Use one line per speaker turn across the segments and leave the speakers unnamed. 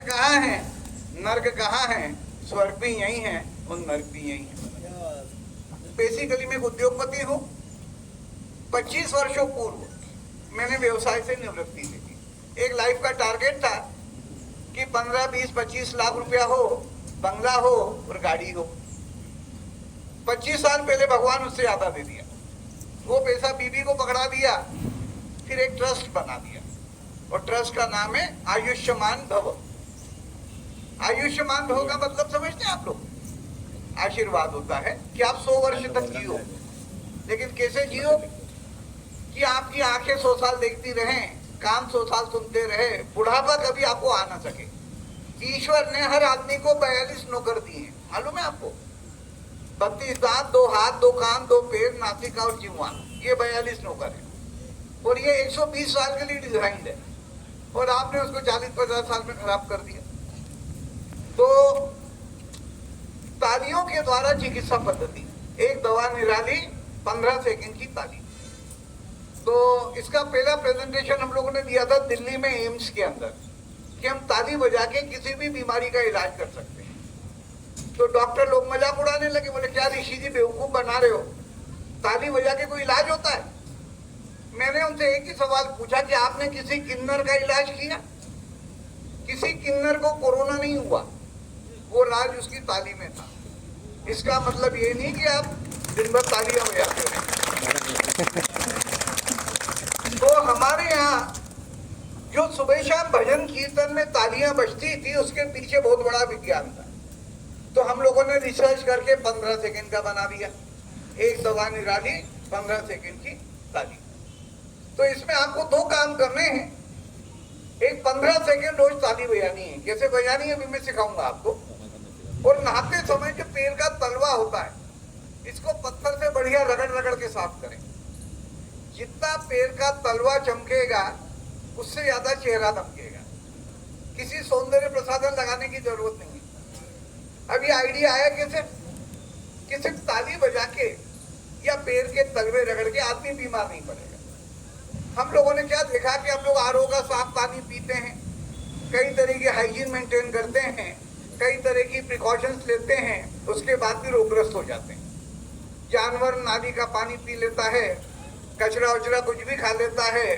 कहाँ है, नर्क कहाँ है, स्वर्ग भी यही है और नर्क भी यही है। बेसिकली मैं उद्योगपति हूँ। 25 वर्षों पूर्व मैंने व्यवसाय से निवृत्ति ली थी। एक लाइफ का टारगेट था कि 15, 20, 25 लाख रुपया हो, बंगला हो और गाड़ी हो। 25 साल पहले भगवान उससे ज्यादा दे दिया। वो पैसा बीबी को पकड़ा दिया, फिर एक ट्रस्ट बना दिया और ट्रस्ट का नाम है आयुष्मान भव। आयुष्मान भव का मतलब समझते हैं आप लोग? आशीर्वाद होता है कि आप 100 वर्ष तक जियो। लेकिन कैसे जियो? कि आपकी आंखें 100 साल देखती रहें, कान 100 साल सुनते रहे, बुढ़ापा कभी आपको आ ना सके। ईश्वर ने हर आदमी को 42 नौकर दिए हैं, मालूम है आपको? 32 दांत, 2 हाथ, 2 कान, 2 पैर, नासिका और जीवा, ये 42 नौकर है। और ये 120 साल के लिए डिजाइन है और आपने उसको 40-50 साल में खराब कर दिया। तो तालियों के द्वारा चिकित्सा पद्धति, एक दवा निराली, 15 सेकंड की ताली। तो इसका पहला प्रेजेंटेशन हम लोगों ने दिया था दिल्ली में एम्स के अंदर कि हम ताली बजा के किसी भी बीमारी का इलाज कर सकते हैं। तो डॉक्टर लोग मजाक उड़ाने लगे, बोले क्या ऋषि जी बेवकूफ बना रहे हो, ताली बजा के कोई इलाज होता है? मैंने उनसे एक ही सवाल पूछा कि आपने किसी किन्नर का इलाज किया? किसी किन्नर को कोरोना नहीं हुआ, वो इलाज उसकी ताली में था। इसका मतलब ये नहीं कि आप दिन भर तालियां बजाते हो। तो हमारे यहाँ जो सुबह शाम भजन कीर्तन में तालियां बजती थी, उसके पीछे बहुत बड़ा विज्ञान था। तो हम लोगों ने रिसर्च करके 15 सेकंड का बना दिया। एक दवा निराली, 15 सेकंड की ताली। तो इसमें आपको 2 काम करने हैं। एक 15 सेकंड रोज ताली बजानी है। कैसे बजानी है अभी मैं सिखाऊंगा आपको। और नहाते समय जो पैर का तलवा होता है, इसको पत्थर से बढ़िया रगड़ रगड़ के साफ करें। जितना पैर का तलवा चमकेगा उससे ज्यादा चेहरा दमकेगा। किसी सौंदर्य प्रसाधन लगाने की जरूरत नहीं है। अब ये आइडिया आया कैसे कि सिर्फ ताली बजा के या पैर के तलवे रगड़ के आदमी बीमार नहीं पड़ेगा। हम लोगों ने क्या देखा कि हम लोग आरओ का साफ पानी पीते हैं, कई तरह की हाइजीन मेंटेन करते हैं, कई तरह की प्रिकॉशंस लेते हैं, उसके बाद भी रोगग्रस्त हो जाते हैं। जानवर नाली का पानी पी लेता है, कचरा उचरा कुछ भी खा लेता है,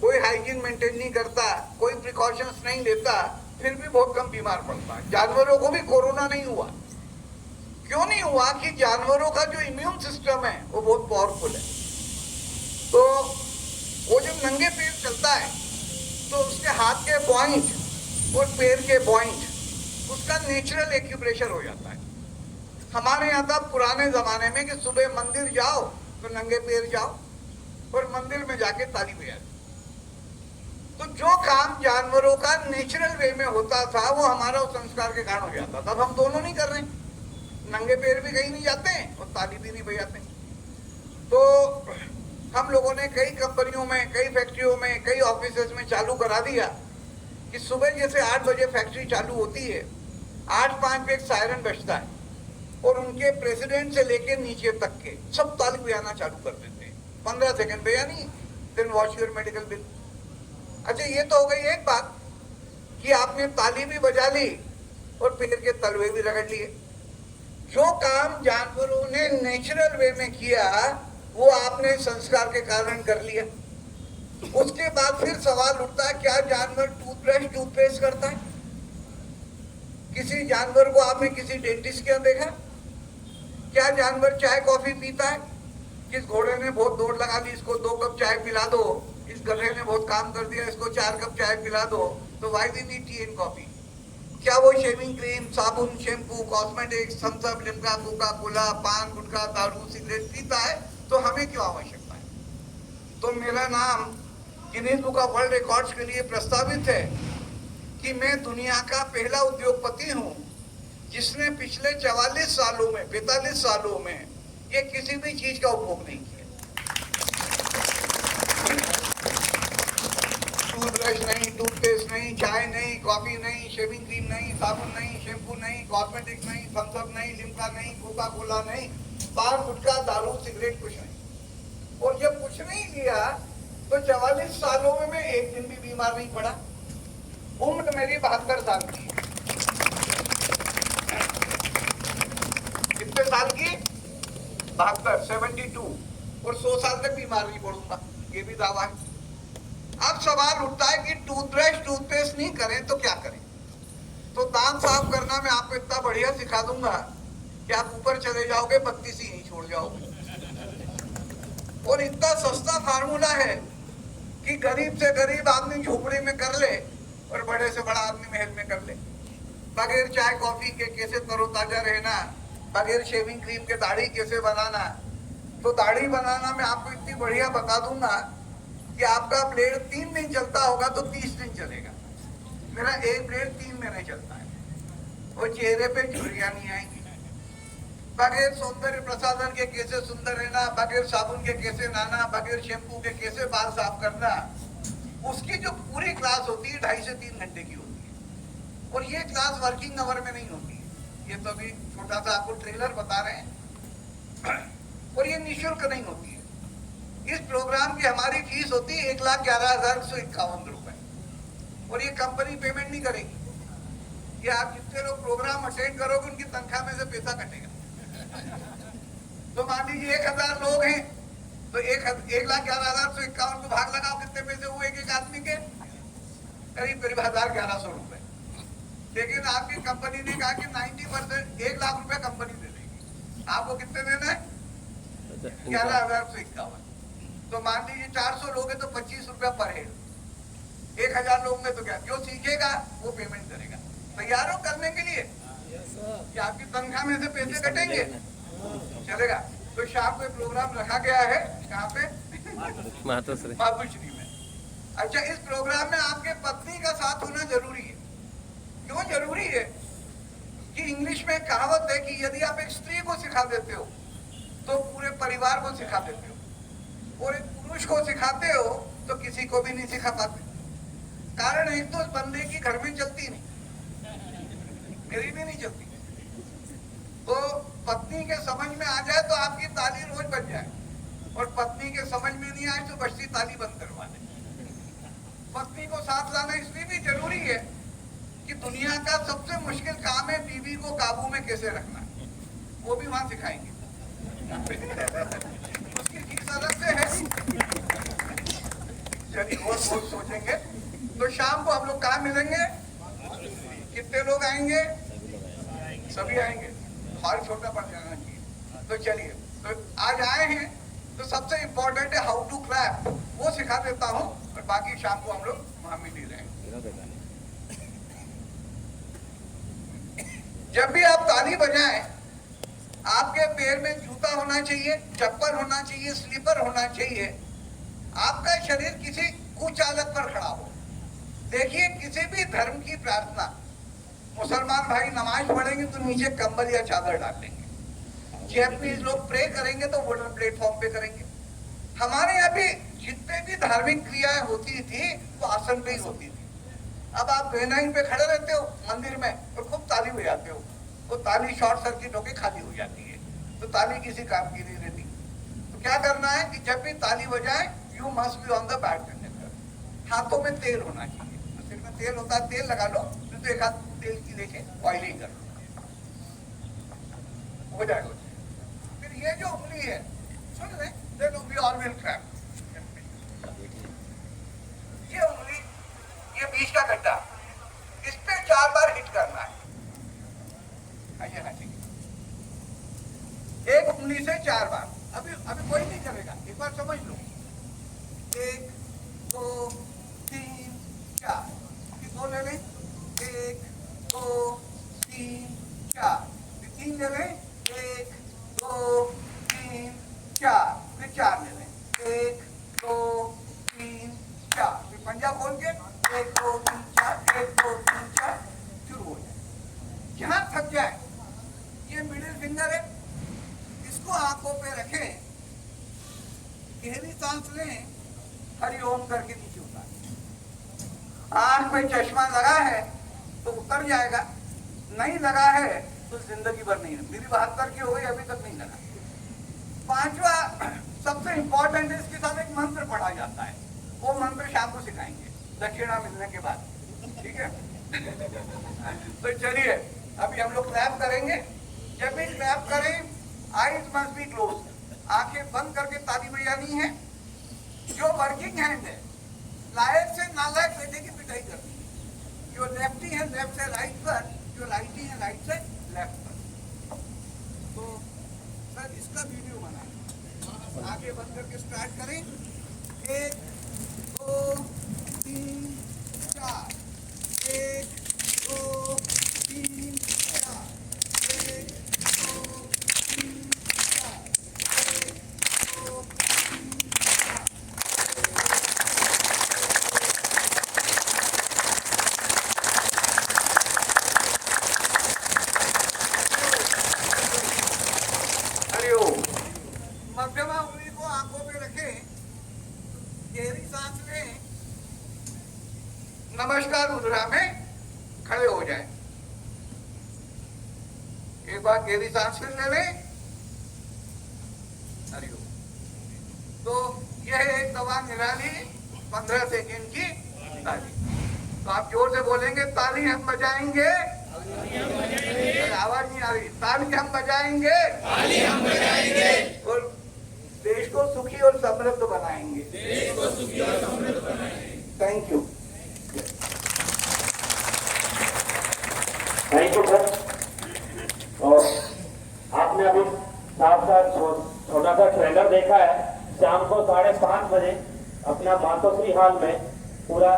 कोई हाइजीन मेंटेन नहीं करता, कोई प्रिकॉशंस नहीं लेता, फिर भी बहुत कम बीमार पड़ता है। जानवरों को भी कोरोना नहीं हुआ। क्यों नहीं हुआ? कि जानवरों का जो इम्यून सिस्टम है वो बहुत पावरफुल है। तो वो जब नंगे पैर चलता है तो उसके हाथ के पॉइंट और पैर के पॉइंट, उसका नेचुरल एक्यूप्रेशर हो जाता है। हमारे यहाँ था पुराने जमाने में कि सुबह मंदिर जाओ तो नंगे पैर जाओ और मंदिर में जाके ताली बजाओ। तो जो काम जानवरों का नेचुरल वे में होता था वो हमारा उस संस्कार के कारण हो जाता था। अब हम दोनों नहीं कर रहे, नंगे पैर भी कहीं नहीं जाते हैं और ताली भी नहीं बजाते। तो हम लोगों ने कई कंपनियों में, कई फैक्ट्रियों में, कई ऑफिसेज में चालू करा दिया कि सुबह जैसे 8 बजे फैक्ट्री चालू होती है, 8:05 पे एक सायरन बजता है और उनके प्रेसिडेंट से लेके नीचे तक के सब ताली बजाना चालू कर देते हैं। 15 सेकंड बजानी, then watch your medical bill. अच्छा, ये तो हो गई एक बात कि आपने ताली भी बजा ली और पैर के तलवे भी रगड़ लिए। जो काम जानवरों ने नेचुरल वे में किया वो आपने संस्कार के कारण कर लिया। उसके बाद फिर सवाल उठता है, क्या जानवर टूथब्रश टूथपेस्ट करता है? किसी जानवर को आपने किसी डेंटिस्ट के यहाँ देखा? क्या जानवर चाय कॉफी पीता है? किस घोड़े ने बहुत दौड़ लगा ली, इसको 2 कप चाय पिला दो, इस गधे ने बहुत काम कर दिया, इसको 4 कप चाय पिला दो, तो why we need tea and coffee? क्या वो शेविंग क्रीम, साबुन, shampoo, cosmetics, Thums Up, Limca, Coca Cola, पान, गुटखा, दारू, सिगरेट पीता है? तो हमें क्यों आवश्यकता है? तो मेरा नाम Guinness book of world records के लिए प्रस्तावित है कि मैं दुनिया का पहला उद्योगपति हूं जिसने पिछले 44 सालों में, 45 सालों में ये किसी भी चीज का उपभोग नहीं किया। टूथब्रश नहीं, टूथपेस्ट नहीं, चाय नहीं, कॉफी नहीं, शेविंग क्रीम नहीं, साबुन नहीं, शैम्पू नहीं, कॉस्मेटिक्स नहीं, थम्स अप नहीं, लिम्का नहीं, कोका कोला नहीं, पान, गुटखा, दारू, सिगरेट कुछ नहीं। और जब कुछ नहीं किया तो 44 सालों में मैं एक दिन भी बीमार नहीं पड़ा। उम्र मेरी 72 साल की। कितने साल की? 72, 72। और 100 साल तक बीमार नहीं पड़ूंगा, ये भी दावा है। अब सवाल उठता है कि टूथब्रश टूथपेस्ट नहीं करें तो क्या करें? तो दांत साफ करना मैं आपको इतना बढ़िया सिखा दूंगा कि आप ऊपर चले जाओगे, बत्ती सी नहीं छोड़ जाओगे। और इतना सस्ता फार्मूला है कि गरीब से गरीब आदमी झोपड़ी में कर ले और बड़े से बड़ा आदमी महल में कर ले। बगैर चाय कॉफी के कैसे तरोताजा रहना, बगैर शेविंग क्रीम के दाढ़ी कैसे बनाना। तो दाढ़ी बनाना मैं आपको इतनी बढ़िया बता दूंगा कि आपका ब्लेड 3 दिन चलता होगा तो 30 दिन चलेगा। मेरा एक ब्लेड 3 महीने चलता है और चेहरे पे झुर्रियां नहीं आएंगी। बगैर सौंदर्य प्रसाधन के कैसे सुंदर रहना, बगैर साबुन के कैसे नहाना, बगैर शैम्पू के कैसे बाल साफ करना, उसकी जो पूरी क्लास होती है 2.5 से 3 घंटे की होती है। और ये क्लास वर्किंग आवर में नहीं होती है, ये तो अभी छोटा सा आपको ट्रेलर बता रहे हैं। और ये निःशुल्क नहीं होती है। इस प्रोग्राम की हमारी फीस होती है 1,11,151 रुपए। और ये कंपनी पेमेंट नहीं करेगी। ये आप जितने लोग प्रोग्राम अटेंड करोगे उनकी तनख्वाह में से पैसा कटेगा। तो मान लीजिए 1,000 लोग हैं तो 1,11,151 को भाग लगाओ, कितने पैसे हुए एक आदमी के? करीब 1,1100 रुपए। लेकिन आपकी कंपनी ने कहा कि 90%, 1 लाख रुपए कंपनी दे देगी। आपको कितने देना है? 11,151। तो मान लीजिए 400 लोग हैं तो 25 रुपया पर हेड। 1,000 लोग में तो क्या, जो सीखेगा वो पेमेंट करेगा। तैयार हो करने के लिए कि आपकी तनख्वाह में से पैसे कटेंगे? चलेगा। तो शाम को प्रोग्राम रखा गया है, कहाँ पे? मातोश्री में। अच्छा, इस प्रोग्राम में आपके पत्नी का साथ होना जरूरी है। क्यों जरूरी है? कि इंग्लिश में कहावत है कि यदि आप एक स्त्री को सिखा देते हो तो पूरे परिवार को सिखा देते हो, और एक पुरुष को सिखाते हो तो किसी को भी नहीं सिखा पाते। कारण एक तो बंदे की घर में चलती नहीं, मेरी भी नहीं चलती। तो पत्नी के समझ में आ जाए तो आपकी ताली रोज बज जाए, और पत्नी के समझ में नहीं आए तो बजती ताली बंद करवा दे। पत्नी को साथ लाना इसलिए भी जरूरी है कि दुनिया का सबसे मुश्किल काम है बीवी को काबू में कैसे रखना, वो भी वहां सिखाएंगे। उसकी फीस अलग से है। चलिए और बहुत सोचेंगे। तो शाम को हम लोग कहाँ मिलेंगे? कितने लोग आएंगे? सभी आएंगे। हॉल छोटा पड़ जाना चाहिए। तो चलिए, तो आज आए हैं तो सबसे इम्पोर्टेंट है हाउ टू क्लैप, वो सिखा देता हूँ, और बाकी शाम को हम लोग वहां मिल ही रहेंगे। जब भी आप ताली बजाएं, आपके पैर में जूता होना चाहिए, चप्पल होना चाहिए, स्लीपर होना चाहिए। आपका शरीर किसी कुचालक पर खड़ा हो। देखिए, किसी भी धर्म की प्रार्थना, मुसलमान भाई नमाज पढ़ेंगे तो नीचे कंबल या चादर डाल लेंगे। जैपनीज लोग प्रे करेंगे तो वुडन प्लेटफॉर्म पे करेंगे। हमारे यहाँ भी जितने भी धार्मिक क्रियाएं होती थी वो आसन पे ही होती थी। अब आप बेनाइन पे खड़े रहते हो मंदिर में और खूब ताली बजाते हो, वो ताली शॉर्ट सर्किट होकर खाली हो जाती है, तो ताली किसी काम की नहीं रहती। तो क्या करना है कि जब भी ताली बजाए, you must be on the back conductor. हाथों में तेल होना चाहिए, तो सिर में तेल होता है, तेल लगा लो, तो एक हाथ तेल की लेके ऑयलिंग कर लो, हो जाएगा। फिर ये जो उंगली है, सुन रहे, देखो वी ऑल विल क्लैप। ये उंगली, ये बीच का गड्ढा, इस पे 4 बार हिट करना है। आइए ना, ठीक है, एक उंगली से 4 बार। अभी कोई नहीं करेगा, एक बार समझ लो। 1 2 3 4, 2 ले लें, 1 2 3 4, 3 ले लें, 1 2 3 4, फिर 4 ले लें, 1 2 3 4, फिर पंजा खोल के 1 2 3 4, 1 2 3 4, शुरू हो जाए। जहां थक जाए, ये मिडिल फिंगर है, इसको आंखों पे रखें, गहरी सांस लें, हरि ओम करके नीचे उतार। आंख में चश्मा लगा है तो उतर जाएगा, नहीं लगा है तो जिंदगी भर नहीं है। मेरी 72 की हो गई, अभी तक नहीं लगा। 5वां सबसे इंपॉर्टेंट है, इसके साथ एक मंत्र पढ़ा जाता है, वो मंत्र शाम को सिखाएंगे दक्षिणा मिलने के बाद। ठीक है। तो चलिए अभी हम लोग क्लैप करेंगे। जब भी क्लैप करें आईज मस्ट बी क्लोज, आंखें बंद करके ताली बजानी है। जो वर्किंग हैंड है लायक से नालायक बेटे की पिटाई करनी है। जो लेफ्टी है लेफ्ट से राइट पर, जो राइटी है राइट से लेफ्ट पर। तो सर इसका वीडियो बनाएं, आगे बंद करके स्टार्ट करें। 1 2 3 4, 1 2 3 4, 1 2 3 4, 1 2 3 4। हरिओम। मध्यमा उंगली को आंखों पे रखें, गहरी सांस लें, नमस्कार मुद्रा में खड़े हो जाएं। एक बार गहरी सांस फिर ले लें। हरिओम। तो यह एक दवा निराली 15 सेकेंड की ताली। तो आप जोर से बोलेंगे ताली हम बजाएंगे। आवाज नहीं आ रही। ताली हम बजाएंगे, ताली हम बजाएंगे और देश को सुखी और समृद्ध बनाएंगे। देश को सुखी और समृद्ध बनाएंगे। Thank you.
Thank you sir. और आपने अभी साथ साथ छोटा सा ट्रेलर देखा है। शाम को 5:30 बजे अपना मातोश्री हॉल में पूरा